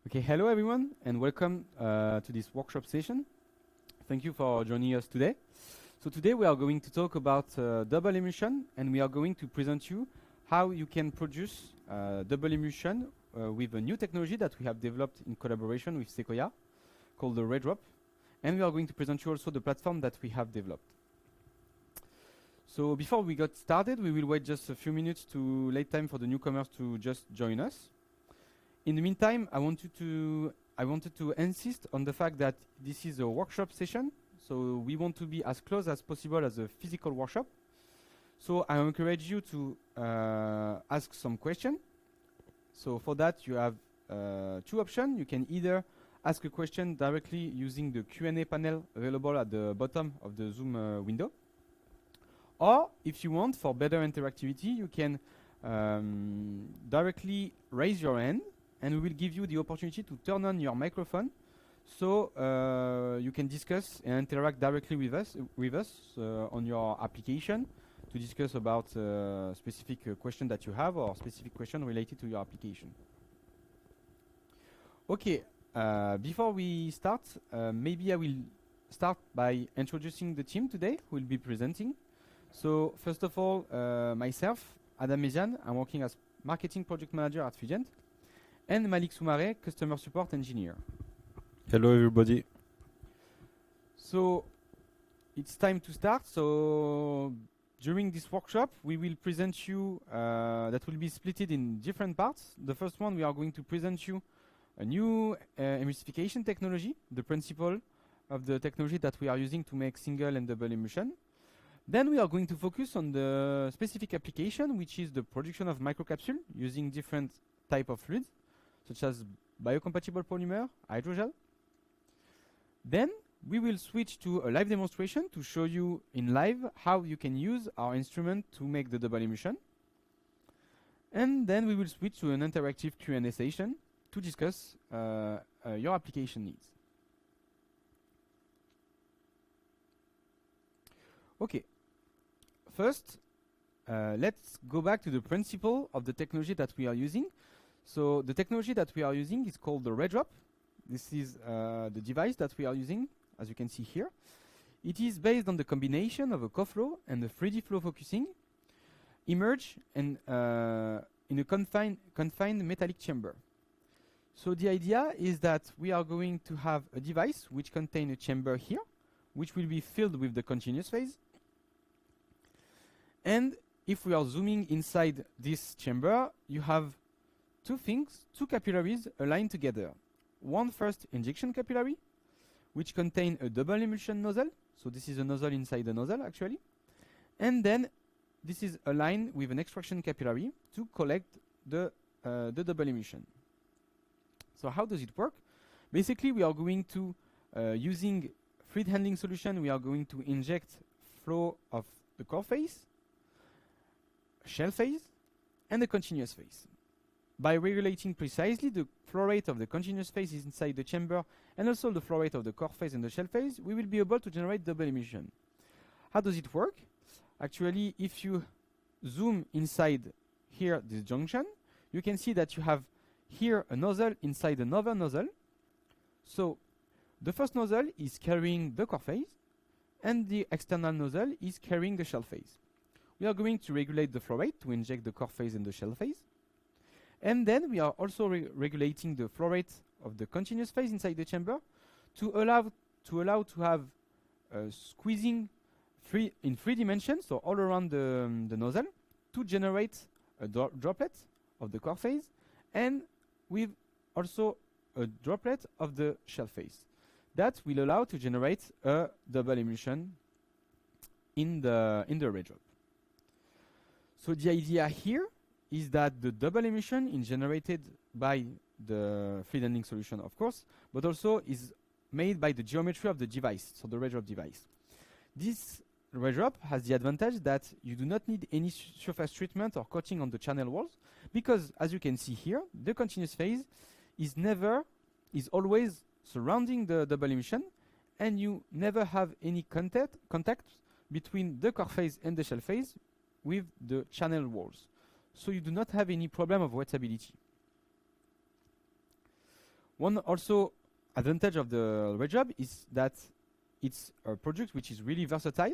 Okay, hello everyone, and welcome to this workshop session. Thank you for joining us today. So today we are going to talk about double emulsion, and we are going to present you how you can produce double emulsion with a new technology that we have developed in collaboration with Sequoia called the Ray-Drop. And we are going to present you also the platform that we have developed. So before we get started, we will wait just a few minutes to let time for the newcomers to just join us. In the meantime, I wanted to insist on the fact that this is a workshop session, so we want to be as close as possible as a physical workshop. So I encourage you to ask some questions. So for that, you have two options. You can either ask a question directly using the Q&A panel available at the bottom of the Zoom window. Or if you want, for better interactivity, you can directly raise your hand, and we will give you the opportunity to turn on your microphone so you can discuss and interact directly with us on your application to discuss about specific question that you have or specific question related to your application. Okay, before we start, maybe I will start by introducing the team today who will be presenting. So first of all, myself, Adam Meziane, I'm working as Marketing Project Manager at Fluigent, and Malik Soumaré, Customer Support Engineer. Hello everybody. So it's time to start. So during this workshop, we will present you, that will be splitted in different parts. The first one, we are going to present you a new emulsification technology, the principle of the technology that we are using to make single and double emulsion. Then we are going to focus on the specific application, which is the production of microcapsule using different type of fluids, such as biocompatible polymer, hydrogel. Then we will switch to a live demonstration to show you in live how you can use our instrument to make the double emulsion. And then we will switch to an interactive Q&A session to discuss your application needs. Okay, first let's go back to the principle of the technology that we are using. So the technology that we are using is called the Ray-Drop. This is the device that we are using, as you can see here. It is based on the combination of a co-flow and a 3D flow focusing, emerge and in a confined metallic chamber. So the idea is that we are going to have a device which contains a chamber here, which will be filled with the continuous phase. And if we are zooming inside this chamber, you have two capillaries aligned together. One first injection capillary, which contains a double emulsion nozzle. So this is a nozzle inside the nozzle, actually. And then this is aligned with an extraction capillary to collect the double emulsion. So how does it work? Basically, we are going to, using fluid handling solution, we are going to inject flow of the core phase, shell phase, and the continuous phase. By regulating precisely the flow rate of the continuous phase inside the chamber and also the flow rate of the core phase and the shell phase, we will be able to generate double emulsion. How does it work? Actually, if you zoom inside here this junction, you can see that you have here a nozzle inside another nozzle. So the first nozzle is carrying the core phase and the external nozzle is carrying the shell phase. We are going to regulate the flow rate to inject the core phase and the shell phase. And then we are also regulating the flow rate of the continuous phase inside the chamber to allow to have squeezing in 3 dimensions, so all around the nozzle, to generate a droplet of the core phase and with also a droplet of the shell phase. That will allow to generate a double emulsion in the Ray-Drop. So the idea here is that the double emulsion is generated by the fluid handling solution, of course, but also is made by the geometry of the device, so the Ray-Drop device. This Ray-Drop has the advantage that you do not need any surface treatment or coating on the channel walls, because as you can see here, the continuous phase is always surrounding the double emulsion, and you never have any contact between the core phase and the shell phase with the channel walls. So you do not have any problem of wettability. One also advantage of the red job is that it's a product which is really versatile,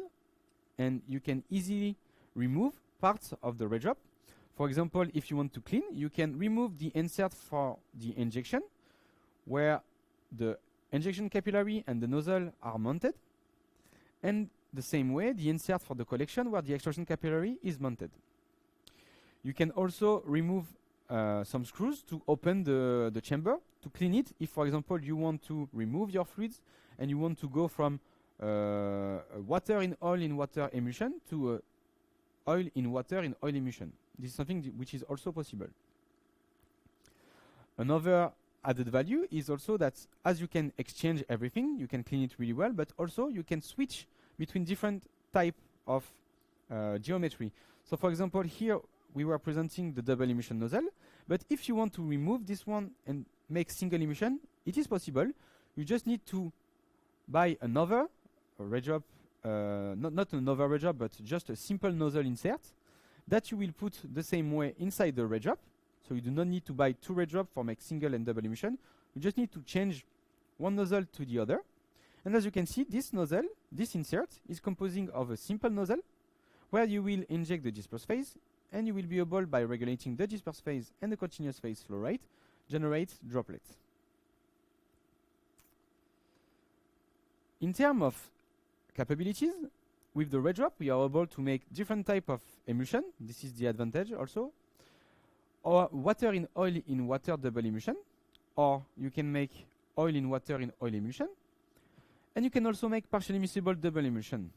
and you can easily remove parts of the red job. For example, if you want to clean, you can remove the insert for the injection, where the injection capillary and the nozzle are mounted, and the same way the insert for the collection, where the extraction capillary is mounted. You can also remove some screws to open the chamber to clean it. If, for example, you want to remove your fluids and you want to go from water in water emulsion to oil in water in oil emulsion. This is something which is also possible. Another added value is also that as you can exchange everything, you can clean it really well, but also you can switch between different type of geometry. So for example, here we were presenting the double emulsion nozzle, but if you want to remove this one and make single emulsion, it is possible. You just need to buy another red job, not another red job, but just a simple nozzle insert that you will put the same way inside the red job. So you do not need to buy two red drops for make single and double emulsion. You just need to change one nozzle to the other. And as you can see, this nozzle, this insert, is composing of a simple nozzle where you will inject the disperse phase, and you will be able, by regulating the disperse phase and the continuous phase flow rate, generate droplets. In terms of capabilities, with the red drop, we are able to make different type of emulsion. This is the advantage also. Or water in water double emulsion, or you can make oil in water in oil emulsion, and you can also make partially miscible double emulsion.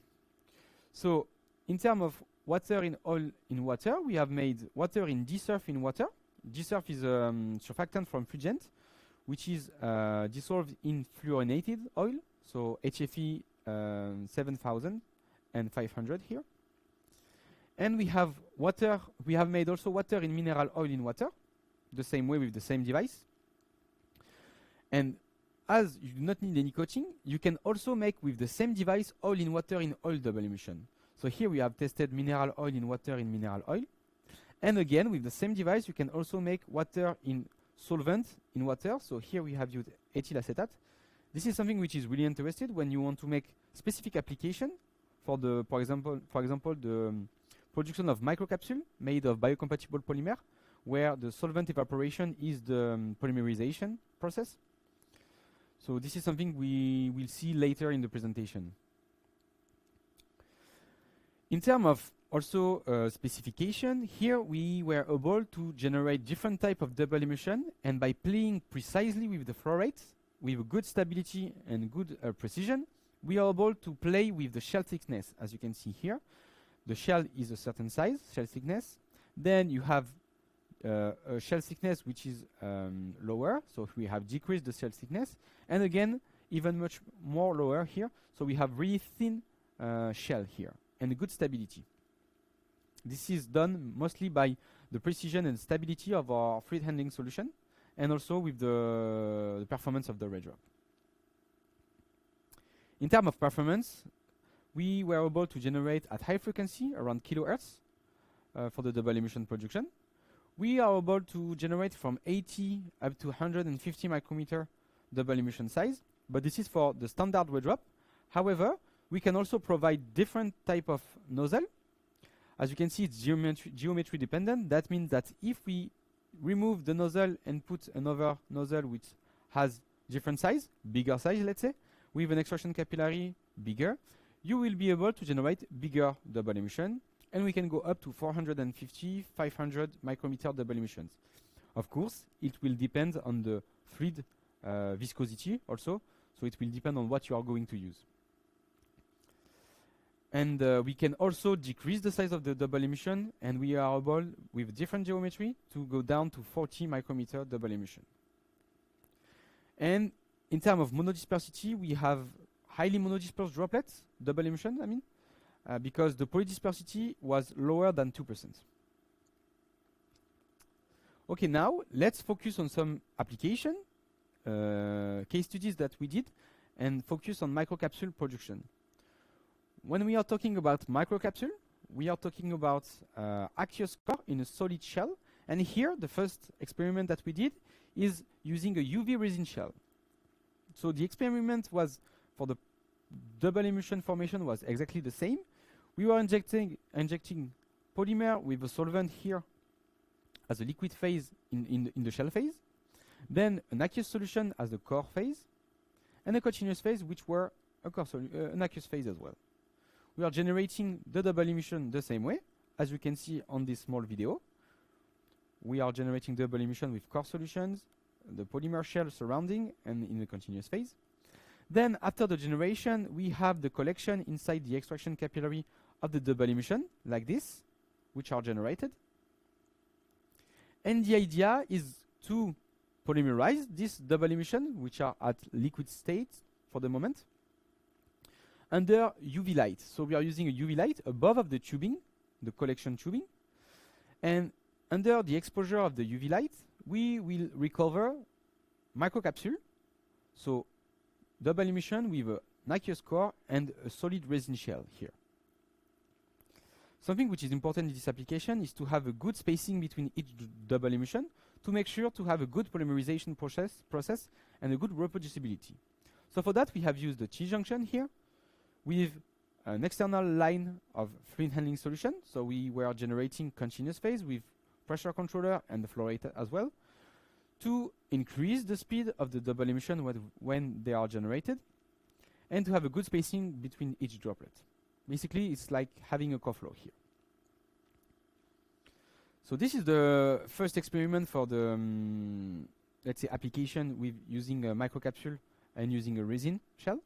So in terms of water in oil in water, we have made water in 𝗺surf in water. 𝗺surf is a surfactant from Fluigent, which is dissolved in fluorinated oil, so 𝗱𝗃𝗯𝗹𝗃𝗃𝗃𝗃𝗃 here. And we have water. We have made also water in mineral oil in water, the same way with the same device. And as you do not need any coating, you can also make with the same device oil in water in oil double emulsion. So here we have tested mineral oil in water in mineral oil. And again, with the same device, you can also make water in solvent in water. So here we have used ethyl acetate. This is something which is really interesting when you want to make specific application for the, for example, the production of microcapsule made of biocompatible polymer, where the solvent evaporation is the polymerization process. So this is something we will see later in the presentation. In terms of also specification, here we were able to generate different type of double emulsion, and by playing precisely with the flow rates, with good stability and good precision, we are able to play with the shell thickness. As you can see here, the shell is a certain size, shell thickness. Then you have a shell thickness which is lower, so we have decreased the shell thickness, and again even much more lower here, so we have really thin shell here and good stability. This is done mostly by the precision and stability of our fluid handling solution, and also with the performance of the red drop. In terms of performance, we were able to generate at high frequency, around kHz, for the double emulsion production. We are able to generate from 80 up to 150 micrometer double emulsion size, but this is for the standard red drop. However, we can also provide different type of nozzle. As you can see, it's geometry dependent. That means that if we remove the nozzle and put another nozzle which has different size, bigger size, let's say, with an extraction capillary bigger, you will be able to generate bigger double emulsion, and we can go up to 450, 500 micrometer double emulsions. Of course, it will depend on the fluid viscosity also, so it will depend on what you are going to use. And we can also decrease the size of the double emulsion, and we are able, with different geometry, to go down to 40 micrometer double emulsion. And in terms of monodispersity, we have highly monodispersed droplets, double emulsion, I mean, because the polydispersity was lower than 2%. Okay, now let's focus on some application, case studies that we did, and focus on microcapsule production. When we are talking about microcapsule, we are talking about aqueous core in a solid shell, And here, the first experiment that we did is using a UV resin shell. So the experiment was for the double emulsion formation was exactly the same. We were injecting polymer with a solvent here as a liquid phase in the shell phase, then an aqueous solution as the core phase, and a continuous phase which were an aqueous phase as well. We are generating the double emulsion the same way, as you can see on this small video. We are generating double emulsion with core solutions, the polymer shell surrounding, and in the continuous phase. Then, after the generation, we have the collection inside the extraction capillary of the double emulsion, like this, which are generated. And the idea is to polymerize this double emulsion, which are at liquid state for the moment, under UV light. So we are using a UV light above of the tubing, the collection tubing, and under the exposure of the UV light, we will recover microcapsule, so double emulsion with an aqueous core and a solid resin shell here. Something which is important in this application is to have a good spacing between each double emulsion to make sure to have a good polymerization process and a good reproducibility. So for that, we have used the T-junction here with an external line of fluid handling solution. So we were generating continuous phase with pressure controller and the flow rate as well to increase the speed of the double emulsion when they are generated and to have a good spacing between each droplet. Basically, it's like having a core flow here. So this is the first experiment for the, let's say, application with using a microcapsule and using a resin shell.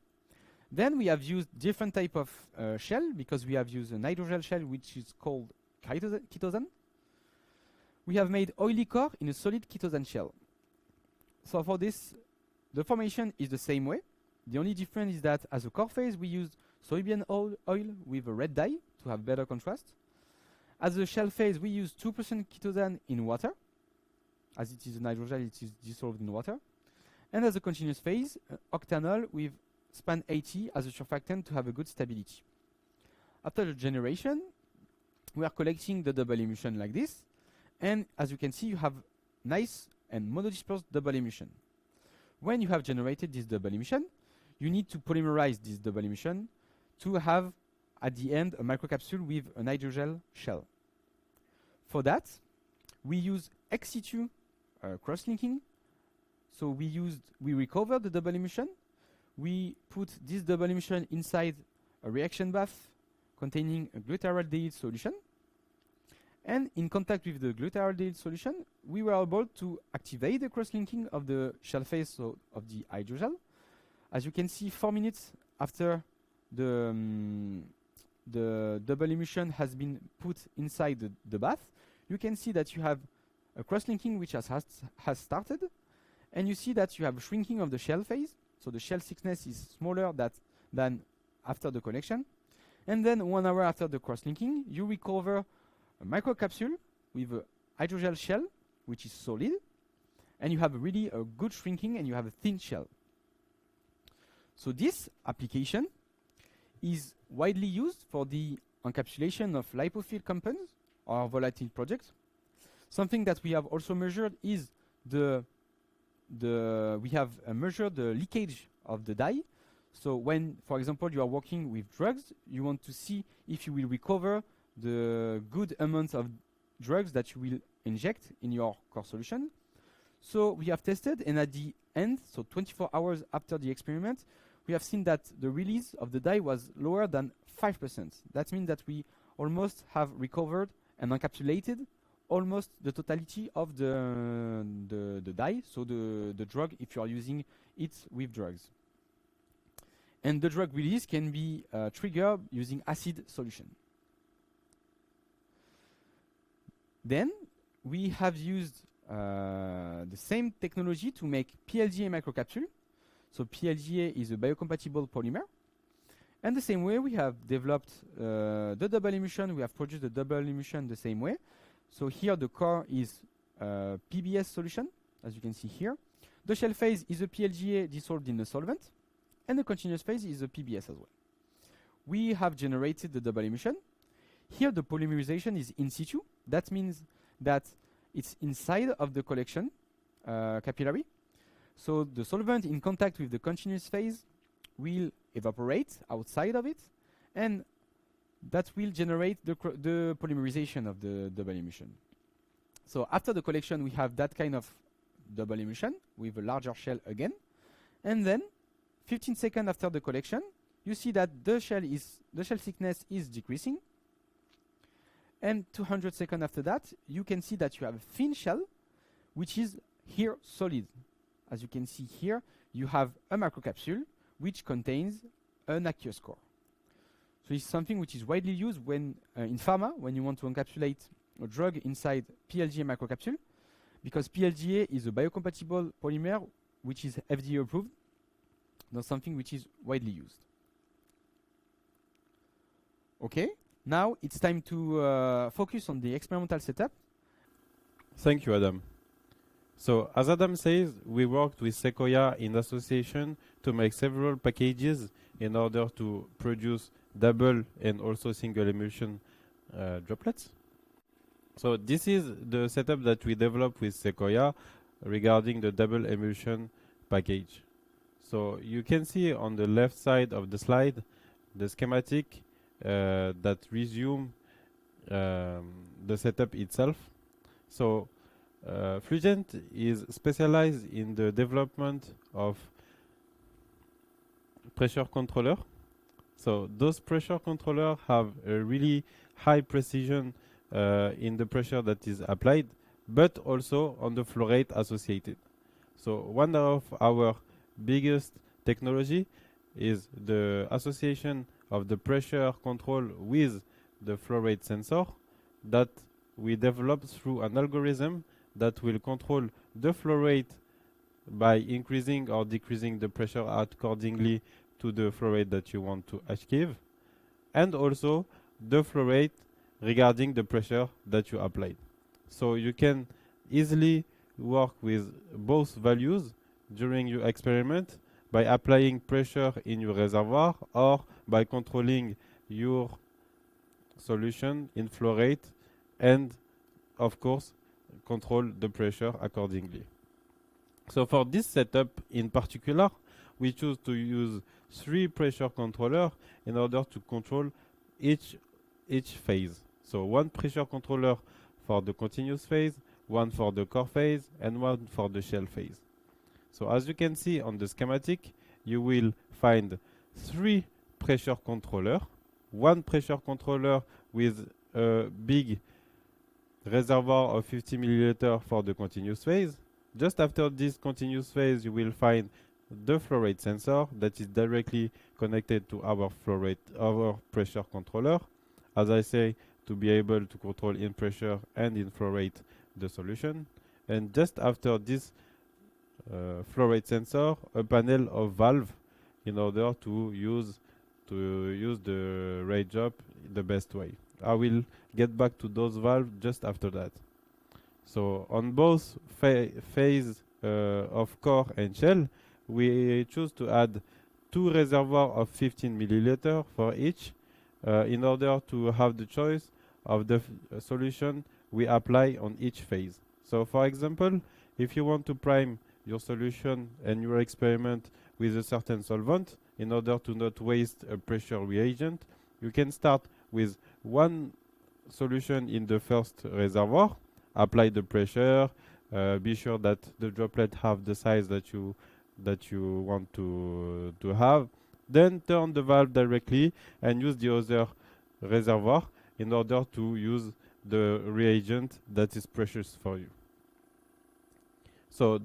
Then we have used different type of shell because we have used an hydrogel shell which is called 𝗀𝗲𝗰𝗵𝗀𝗀. We have made oily core in a solid 𝗀𝗲𝗃 shell. So for this, the formation is the same way. The only difference is that as a core phase, we used soybean oil with a red dye to have better contrast. As a shell phase, we use 2% 𝗀𝗃 in water. As it is an hydrogel, it is dissolved in water. And as a continuous phase, octanol with span 80 as a surfactant to have a good stability. After the generation, we are collecting the double emulsion like this. And as you can see, you have nice and monodispersed double emulsion. When you have generated this double emulsion, you need to polymerize this double emulsion to have, at the end, a microcapsule with an hydrogel shell. For that, we use 𝗥𝐶2 cross-linking. So we recover the double emulsion. We put this double emulsion inside a reaction bath containing a glutaraldehyde solution. And in contact with the glutaraldehyde solution, we were able to activate the cross-linking of the shell phase, so of the hydrogel. As you can see, 4 minutes after the double emulsion has been put inside the bath, you can see that you have a cross-linking which has started, and you see that you have a shrinking of the shell phase, so the shell thickness is smaller than after the collection. And then 1 hour after the cross-linking, you recover a microcapsule with a hydrogel shell, which is solid, and you have really a good shrinking and you have a thin shell. So this application is widely used for the encapsulation of lipophilic compounds or volatile projects. Something that we have also measured is we have measured the leakage of the dye. So when, for example, you are working with drugs, you want to see if you will recover the good amount of drugs that you will inject in your core solution. So we have tested, and at the end, so 24 hours after the experiment, we have seen that the release of the dye was lower than 5%. That means that we almost have recovered and encapsulated almost the totality of the dye, so the drug if you are using it with drugs. And the drug release can be triggered using acid solution. Then we have used the same technology to make PLGA microcapsule. So PLGA is a biocompatible polymer. And the same way we have developed the double emulsion, we have produced the double emulsion the same way. So here the core is PBS solution, as you can see here. The shell phase is a PLGA dissolved in a solvent. And the continuous phase is a PBS as well. We have generated the double emulsion. Here the polymerization is in situ. That means that it's inside of the collection capillary. So the solvent in contact with the continuous phase will evaporate outside of it, and that will generate the polymerization of the double emulsion. So after the collection, we have that kind of double emulsion with a larger shell again, and then 15 seconds after the collection, you see that the shell thickness is decreasing, and 200 seconds after that, you can see that you have a thin shell, which is here solid. As you can see here, you have a microcapsule which contains an aqueous core. So it's something which is widely used when in pharma, when you want to encapsulate a drug inside PLGA microcapsule, because PLGA is a biocompatible polymer which is FDA approved. That's something which is widely used. Okay, now it's time to focus on the experimental setup. Thank you, Adam. So, as Adam says, we worked with 𝗁𝗂𝗃𝗂𝗃 in association to make several packages in order to produce double and also single emulsion droplets. So, this is the setup that we developed with 𝗁𝗂𝗃𝗃𝗃 regarding the double emulsion package. So, you can see on the left side of the slide the schematic that resume the setup itself. So, Fluigent is specialized in the development of pressure controller. So those pressure controllers have a really high precision in the pressure that is applied, but also on the flow rate associated. So one of our biggest technology is the association of the pressure control with the flow rate sensor that we developed through an algorithm that will control the flow rate by increasing or decreasing the pressure accordingly to the flow rate that you want to achieve, and also the flow rate regarding the pressure that you applied. So you can easily work with both values during your experiment by applying pressure in your reservoir or by controlling your solution in flow rate, and of course control the pressure accordingly. So for this setup in particular, we choose to use 3 pressure controllers in order to control each phase. So 1 pressure controller for the continuous phase, 1 for the core phase, and 1 for the shell phase. So as you can see on the schematic, you will find 3 pressure controllers, 1 pressure controller with a big reservoir of 50 milliliters for the continuous phase. Just after this continuous phase, you will find the flow rate sensor that is directly connected to our flow rate, our pressure controller. As I say, to be able to control in pressure and in flow rate the solution. And just after this flow rate sensor, a panel of valve in order to use the rate job the best way. I will get back to those valves just after that. So on both phase of core and shell, we choose to add 2 reservoirs of 15 milliliters for each in order to have the choice of the solution we apply on each phase. So for example, if you want to prime your solution and your experiment with a certain solvent in order to not waste a pressure reagent, you can start with 1 solution in the first reservoir, apply the pressure, be sure that the droplet have the size that you want to have, then turn the valve directly and use the other reservoir in order to use the reagent that is precious for you. So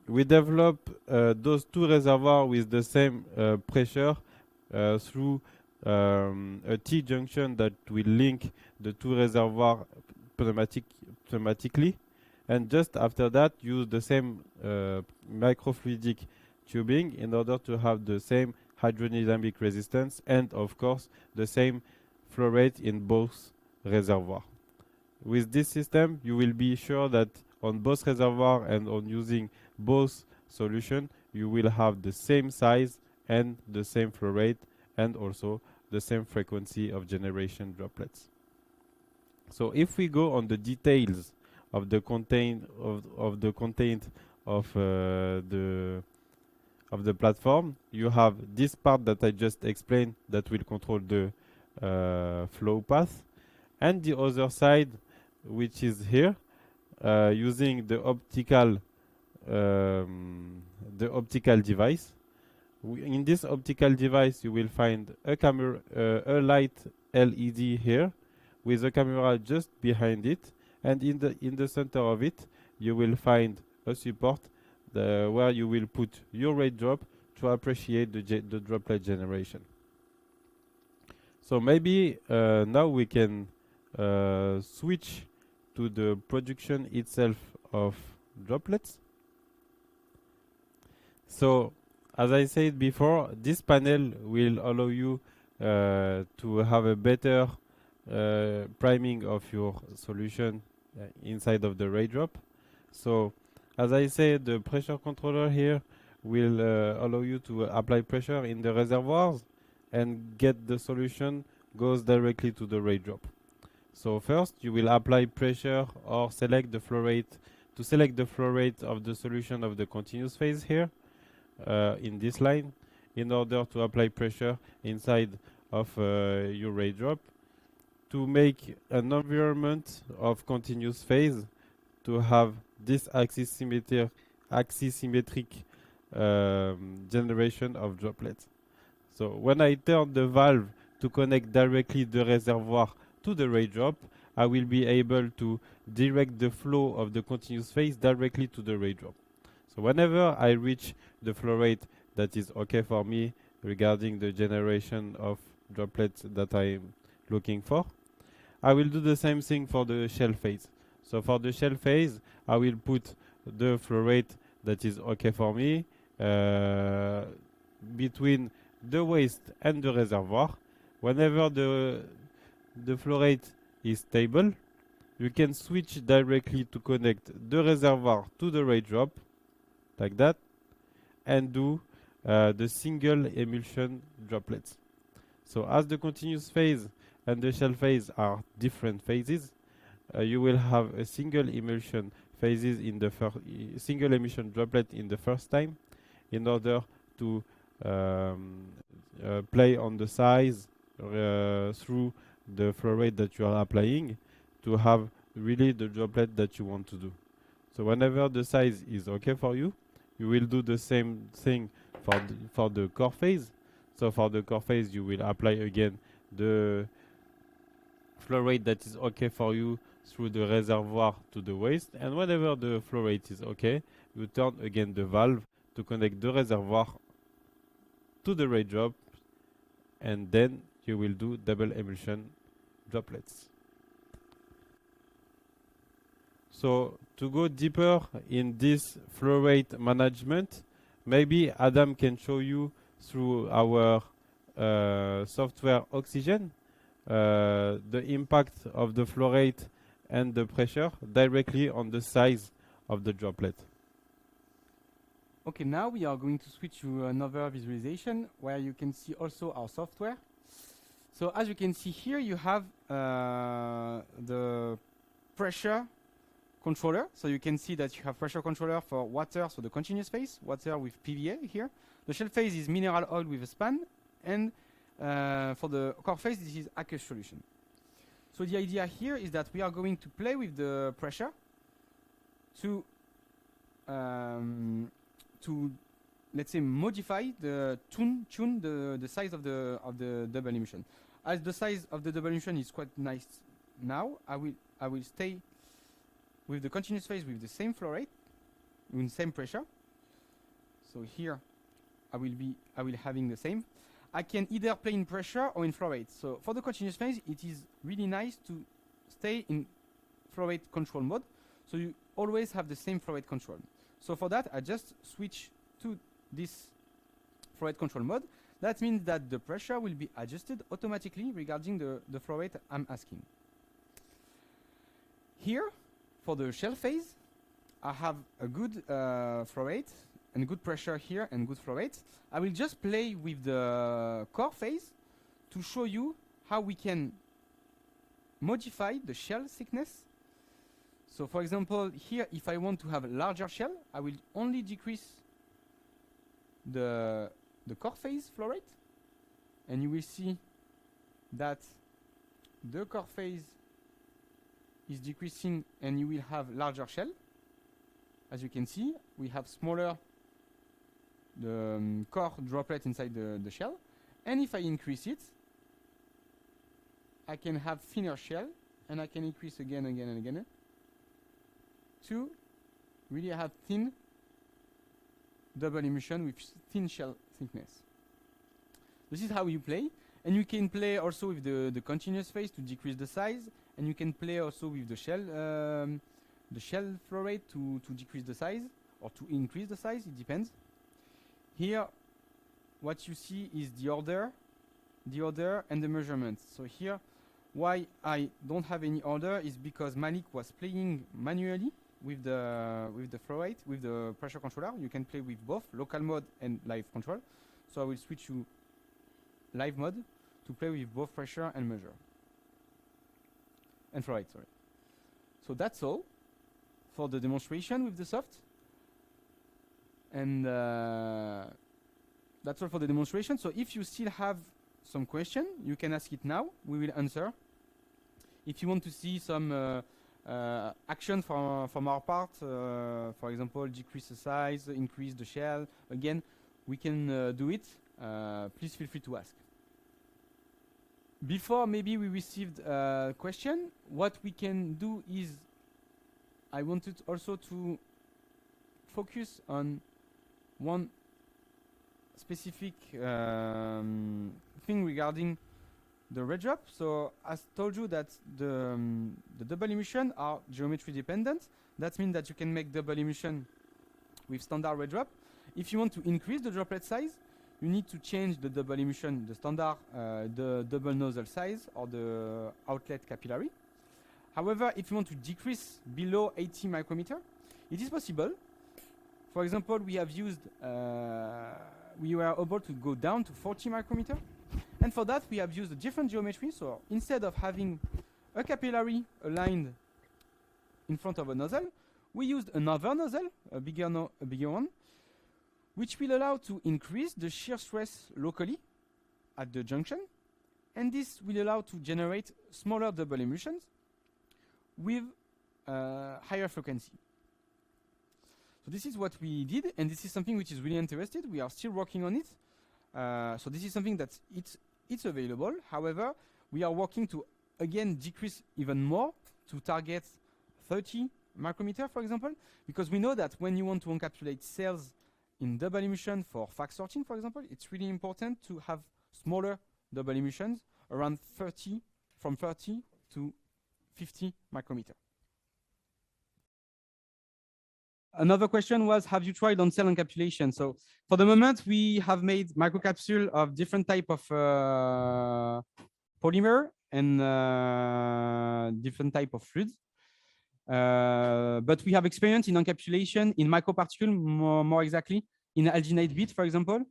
we develop those 2 reservoirs with the same pressure through a T junction that will link the 2 reservoirs pneumatically, and just after that use the same microfluidic tubing in order to have the same hydrodynamic resistance and of course the same flow rate in both reservoirs. With this system, you will be sure that on both reservoirs and on using both solutions, you will have the same size and the same flow rate and also the same frequency of generation droplets. So if we go on the details of the content of the platform, you have this part that I just explained that will control the flow path, and the other side, which is here, using the optical device. In this optical device, you will find a camera, a light LED here, with a camera just behind it, and in the center of it, you will find a support where you will put your ray drop to appreciate the droplet generation. So maybe now we can switch to the production itself of droplets. So, as I said before, this panel will allow you to have a better priming of your solution inside of the ray drop. So, as I said, the pressure controller here will allow you to apply pressure in the reservoirs and get the solution goes directly to the ray drop. So first you will apply pressure or select the flow rate to select the flow rate of the solution of the continuous phase here in this line in order to apply pressure inside of your ray drop to make an environment of continuous phase to have this 𝗥𝗄𝗯𝘂𝘂𝗀𝘃 generation of droplets. So when I turn the valve to connect directly the reservoir to the ray drop, I will be able to direct the flow of the continuous phase directly to the ray drop. So whenever I reach the flow rate that is okay for me regarding the generation of droplets that I'm looking for, I will do the same thing for the shell phase. So for the shell phase, I will put the flow rate that is okay for me between the waste and the reservoir. Whenever the flow rate is stable, you can switch directly to connect the reservoir to the ray drop, like that, and do the single emulsion droplets. So as the continuous phase and the shell phase are different phases, you will have a single emulsion phases in the single emulsion droplet in the first time, in order to play on the size through the flow rate that you are applying to have really the droplet that you want to do. So whenever the size is okay for you, you will do the same thing for the core phase. So for the core phase, you will apply again the flow rate that is okay for you through the reservoir to the waste, and whenever the flow rate is okay, you turn again the valve to connect the reservoir to the ray drop, and then you will do double emulsion droplets. So to go deeper in this flow rate management, maybe Adam can show you through our software Oxygen the impact of the flow rate and the pressure directly on the size of the droplet. Okay, now we are going to switch to another visualization where you can see also our software. So as you can see here, you have the pressure controller. So you can see that you have pressure controller for water, so the continuous phase, water with PVA here. The shell phase is mineral oil with a span, and for the core phase, this is aqueous solution. So the idea here is that we are going to play with the pressure to let's say modify tune the size of the double emulsion. As the size of the double emulsion is quite nice now, I will stay with the continuous phase with the same flow rate, with the same pressure. So here I will having the same. I can either play in pressure or in flow rate. So for the continuous phase, it is really nice to stay in flow rate control mode, so you always have the same flow rate control. So for that, I just switch to this flow rate control mode. That means that the pressure will be adjusted automatically regarding the flow rate I'm asking. Here, for the shell phase, I have a good flow rate and good pressure here and good flow rate. I will just play with the core phase to show you how we can modify the shell thickness. So for example, here, if I want to have a larger shell, I will only decrease the core phase flow rate, and you will see that the core phase is decreasing and you will have larger shell. As you can see, we have smaller the core droplet inside the shell, and if I increase it, I can have thinner shell, and I can increase again and again to really have thin double emulsion with thin shell thickness. This is how you play, and you can play also with the continuous phase to decrease the size, and you can play also with the shell flow rate to decrease the size or to increase the size. It depends. Here, what you see is the order, and the measurements. So here, why I don't have any order is because Malik was playing manually with the flow rate, with the pressure controller. You can play with both local mode and live control. So I will switch to live mode to play with both pressure and measure. And flow rate, sorry. So that's all for the demonstration with the soft. And that's all for the demonstration. So if you still have some question, you can ask it now. We will answer. If you want to see some action from our part, for example, decrease the size, increase the shell, again, we can do it. Please feel free to ask. Before maybe we received a question, what we can do is, I wanted also to focus on one specific thing regarding the ray drop. So as told you that the double emulsion are geometry dependent. That means that you can make double emulsion with standard ray drop. If you want to increase the droplet size, you need to change the double emulsion, the standard, the double nozzle size or the outlet capillary. However, if you want to decrease below 80 micrometer, it is possible. For example, we have used, we were able to go down to 40 micrometer. And for that, we have used a different geometry. So instead of having a capillary aligned in front of a nozzle, we used another nozzle, a bigger one, which will allow to increase the shear stress locally at the junction. And this will allow to generate smaller double emulsions with higher frequency. So this is what we did, and this is something which is really interesting. We are still working on it. So this is something that it's available. However, we are working to again decrease even more to target 30 micrometer, for example, because we know that when you want to encapsulate cells in double emulsion for FAC sorting, for example, it's really important to have smaller double emulsions around 30, from 30 to 50 micrometer. Another question was, have you tried on cell encapsulation? So for the moment, we have made microcapsule of different type of polymer and different type of fluids. But we have experience in encapsulation in microparticle, more exactly in alginate bead, for example.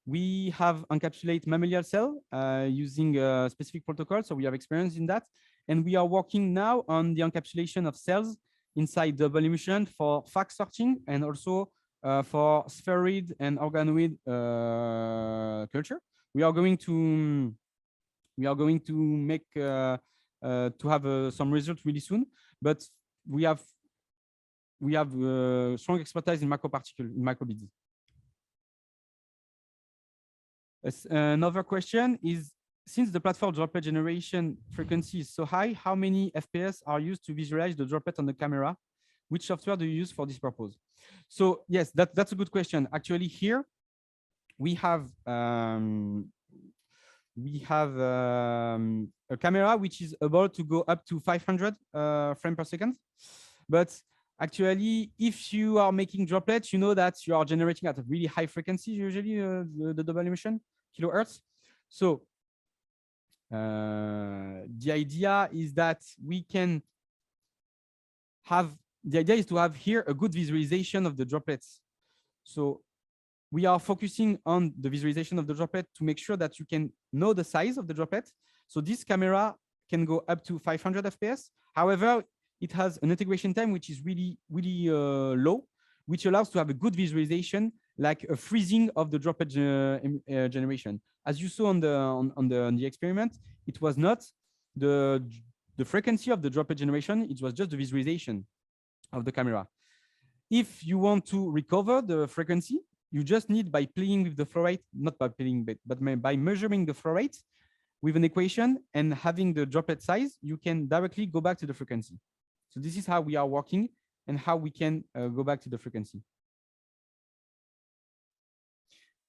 We have encapsulate mammalian cell using a specific protocol, so we have experience in that. And we are working now on the encapsulation of cells inside double emulsion for FAC sorting and also for spheroid and organoid culture. We are going to make to have some results really soon, but we have strong expertise in microparticle, in microbeads. Another question is, since the platform droplet generation frequency is so high, how many FPS are used to visualize the droplet on the camera? Which software do you use for this purpose? So yes, that's a good question. Actually, here we have a camera which is able to go up to 500 frames per second. But actually, if you are making droplets, you know that you are generating at a really high frequency, usually the double emulsion, kilohertz. So the idea is that we can have, the idea is to have here a good visualization of the droplets. So we are focusing on the visualization of the droplet to make sure that you can know the size of the droplet. So this camera can go up to 500 FPS. However, it has an integration time which is really low, which allows to have a good visualization, like a freezing of the droplet generation. As you saw on the experiment, it was not the frequency of the droplet generation, it was just the visualization of the camera. If you want to recover the frequency, you just need, by playing with the flow rate, not by playing, but by measuring the flow rate with an equation and having the droplet size, you can directly go back to the frequency. So this is how we are working and how we can go back to the frequency.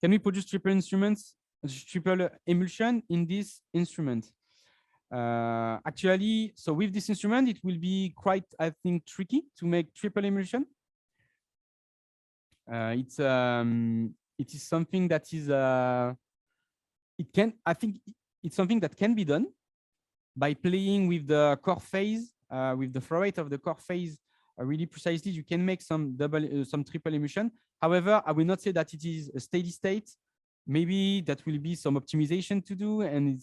Can we produce triple emulsion in this instrument? Actually, so with this instrument, it will be quite, I think, tricky to make triple emulsion. It is something that is I think it's something that can be done by playing with the core phase, with the flow rate of the core phase really precisely. You can make some triple emulsion. However, I will not say that it is a steady state. Maybe that will be some optimization to do, and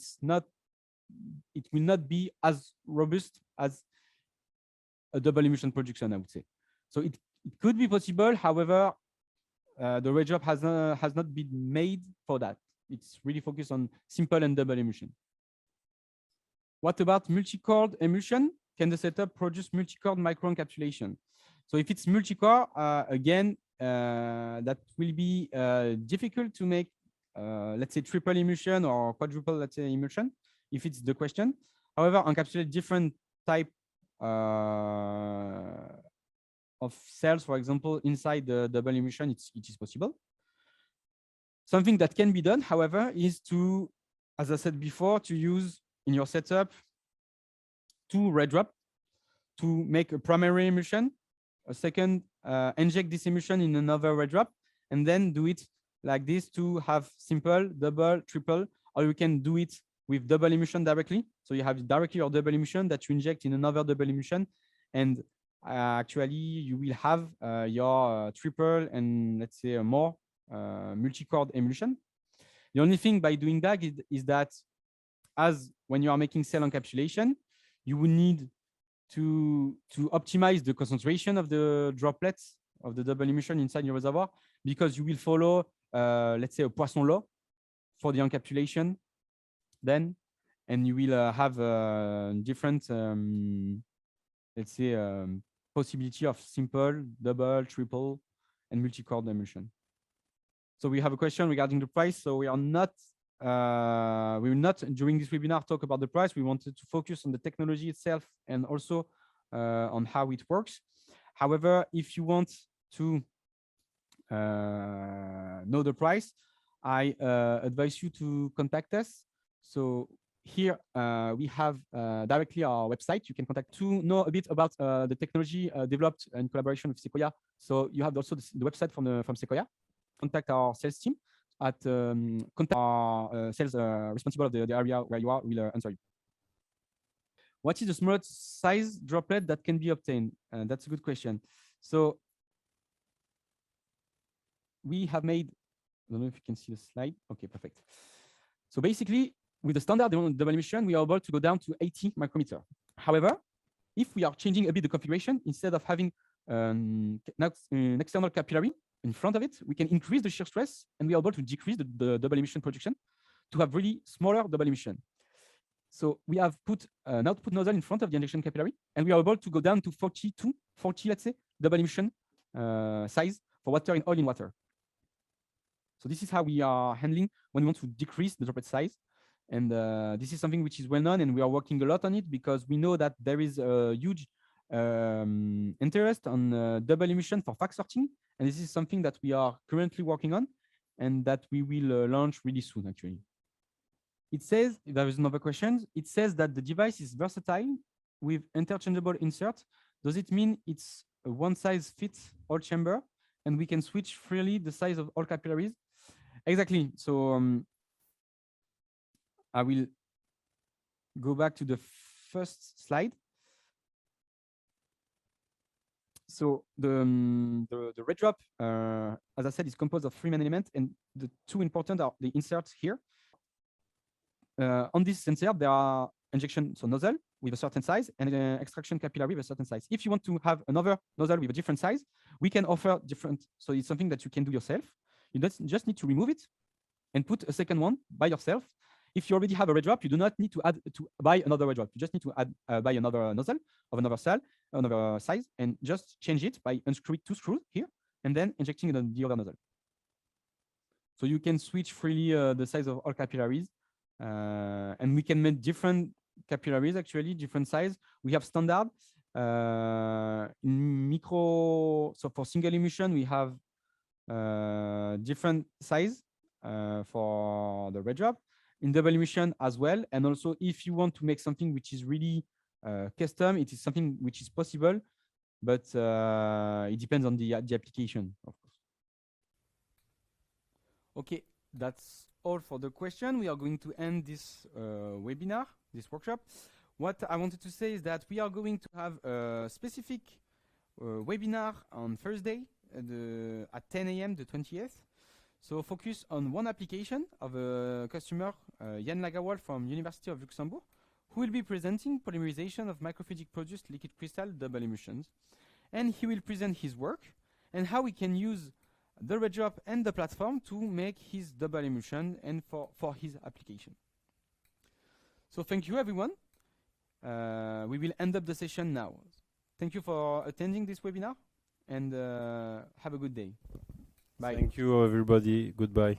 it will not be as robust as a double emulsion production, I would say. So it could be possible. However, the rejob has not been made for that. It's really focused on simple and double emulsion. What about multi-core emulsion? Can the setup produce multi-core microencapsulation? So if it's multi-core, again, that will be difficult to make, let's say, triple emulsion or quadruple, let's say, emulsion, if it's the question. However, encapsulate different type of cells, for example, inside the double emulsion, it is possible. Something that can be done, however, is to, as I said before, to use in your setup 2 red drops to make a primary emulsion, a second inject this emulsion in another red drop, and then do it like this to have simple, double, triple, or you can do it with double emulsion directly. So you have directly your double emulsion that you inject in another double emulsion, and actually you will have your triple and, let's say, a more multi-core emulsion. The only thing by doing that is that, as when you are making cell encapsulation, you will need to optimize the concentration of the droplets of the double emulsion inside your reservoir, because you will follow, let's say, a Poisson law for the encapsulation then, and you will have different, let's say, possibility of simple, double, triple, and multi-core emulsion. So we have a question regarding the price. So we will not during this webinar talk about the price. We wanted to focus on the technology itself and also on how it works. However, if you want to know the price, I advise you to contact us. So here we have directly our website. You can contact to know a bit about the technology developed in collaboration with 𝗁𝗂𝗂. So you have also the website from 𝗁𝗂𝗂. Contact our sales team at contact our sales responsible of the area where you are, will answer you. What is the smallest size droplet that can be obtained? That's a good question. So we have made, I don't know if you can see the slide. Okay, perfect. So basically, with the standard double emulsion, we are able to go down to 80 micrometer. However, if we are changing a bit the configuration, instead of having an external capillary in front of it, we can increase the shear stress, and we are able to decrease the double emulsion production to have really smaller double emulsion. So we have put an output nozzle in front of the injection capillary, and we are able to go down to 40, let's say, double emulsion size for water in oil in water. So this is how we are handling when we want to decrease the droplet size. And this is something which is well known, and we are working a lot on it, because we know that there is a huge interest on double emulsion for fact sorting. And this is something that we are currently working on and that we will launch really soon, actually. It says, there is another question. It says that the device is versatile with interchangeable insert. Does it mean it's a one size fits all chamber and we can switch freely the size of all capillaries? Exactly. So I will go back to the first slide. So the red drop, as I said, is composed of 3 main elements, and the 2 important are the inserts here. On this insert, there are injection, so nozzle, with a certain size and an extraction capillary with a certain size. If you want to have another nozzle with a different size, we can offer different. So it's something that you can do yourself. You just need to remove it and put a second one by yourself. If you already have a red drop, you do not need to buy another red drop. You just need to buy another nozzle of another size, and just change it by unscrewing 2 screws here and then injecting it in the other nozzle. So you can switch freely the size of all capillaries, and we can make different capillaries, actually different size. We have standard in micro. So for single emulsion, we have different size for the red drop. In double emulsion as well, and also if you want to make something which is really custom, it is something which is possible, but it depends on the application, of course. Okay, that's all for the question. We are going to end this webinar, this workshop. What I wanted to say is that we are going to have a specific webinar on Thursday at 10 a.m. the 20th. So focus on one application of a customer, 𝗺𝗫𝗃𝗁 from University of Luxembourg, who will be presenting polymerization of microfluidic produced liquid crystal double emulsions. And he will present his work and how we can use the red drop and the platform to make his double emulsion and for his application. So thank you, everyone. We will end up the session now. Thank you for attending this webinar, and have a good day. Bye. Thank you, everybody. Goodbye.